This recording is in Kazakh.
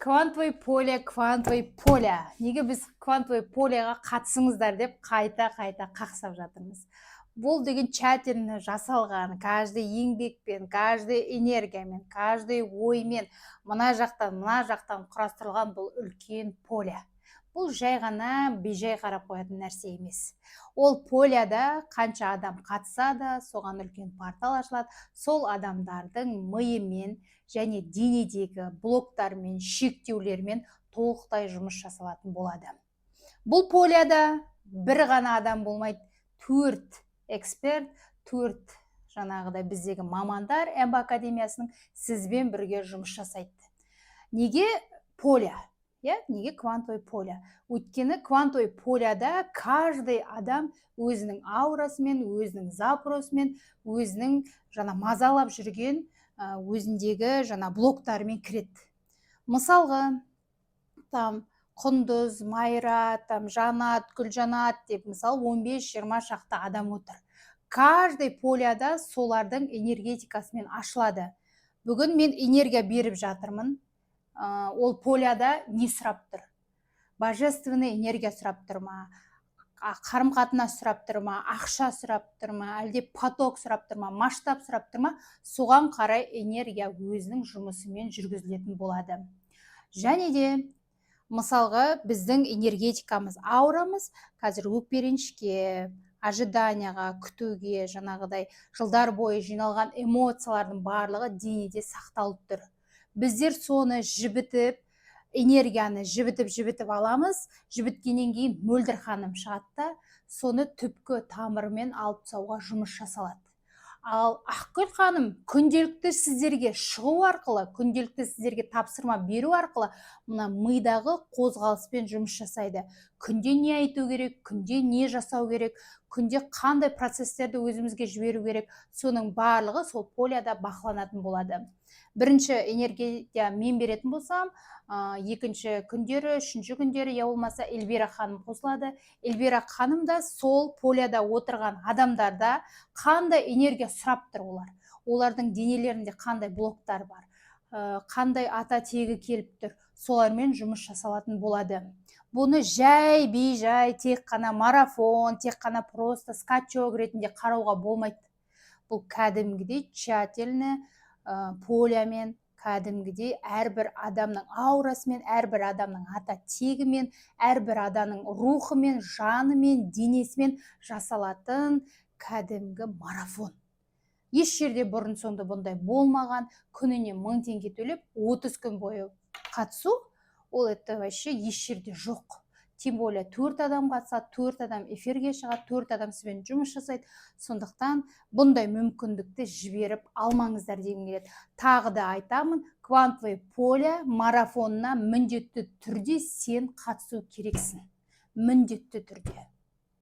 Квантовый поле. Неге біз квантовый полеға қатысыңыздар деп қайта қақсап жатырмыз. Бұл деген тщательно жасалған, каждый еңбекпен, каждый энергиямен, каждый оймен, мына жақтан құрастырылған бұл үлкен поле. Бұл жай ғана бейжай қарап қоятын нәрсе емес. Ол поляда қанша адам қатысады, соған үлкен портал ашылады. Сол адамдардың миымен және денедегі блоктармен, шектеулермен толықтай жұмыс жасалатын болады. Бұл поляда бір ғана адам болмайды, 4 эксперт, 4 жаңағыдай біздегі мамандар МБА академиясының сізбен бірге жұмыс жасайды. Неге поля? Неге квантовый поле? Өйткені квантовый поляда каждый адам өзінің аурасымен, өзінің запросымен, өзінің мазалап жүрген өзіндегі блоктарымен кіреді. Мысалға, Құндыз, Майра, Жанат, Гүлжанат деп, мысалы 15-20 шақты адам отыр. Каждый поляда солардың энергетикасымен ашылады. Бүгін мен энергия беріп жатырмын. Ол поляда не сұрап тұр? Божественный энергия сұрап тұр ма? Қарым-қатынас сұрап тұр ма? Ақша сұрап тұр ма? Әлде поток сұрап тұр ма? Масштаб сұрап тұр ма? Соған қарай энергия өзінің жұмысымен жүргізілетін болады. Және де мысалға біздің энергетикамыз, аурамыз қазір өкперенішке, ожиданияға, күтуге, жаңағыдай жылдар бойы жиналған эмоциялардың барлығы денеде сақталып тұр. Біздер соны жібітіп, энергияны жібітіп аламыз. Жібіткеннен кейін мөлдір ханым шығатта, соны түпкі тамырымен алып тастауға жұмыс жасалады. Ал Ақгүл ханым күнделікті сіздерге шығу арқылы, күнделікті сіздерге тапсырма беру арқылы мына мидағы қозғалыспен жұмыс жасайды. Күнде не айту керек, күнде не жасау керек, күнде қандай процесстерді өзімізге жіберу керек, соның барлығы сол поляда бақыланатын болады. Бірінші энергия мен беретін болсам, екінші күндері, үшінші күндері, я болмаса Эльвира ханым қосылады. Эльвира ханым да сол поляда отырған адамдарда қандай энергия сұрап тұр олар. Олардың денелерінде қандай блоктар бар, қандай ата тегі келіп тұр, солармен жұмыс жасалатын болады. Бұны жай бейжай, тек қана марафон, тек қана просто скачок ретінде қарауға болмайды. Бұл кәдімгідей тщательно полямен, кәдімгідей әрбір адамның аурасымен, әрбір адамның ата тегімен, әрбір адамның рухымен, жанымен, денесімен жасалатын кәдімгі марафон. Еш жерде бұрын соңды бұндай болмаған, күніне 1000 теңге төлеп 30 күн бойы қатысу, ол это вообще еш жерде жоқ. Тем более 4 адам қатысады, 4 адам эфирге шығады, 4 адам сізбен жұмыс жасайды. Сондықтан бұндай мүмкіндікті жіберіп алмаңыздар дегім келеді. Тағы да айтамын, квантовый поле марафонына міндетті түрде сен қатысу керексің. Міндетті түрде.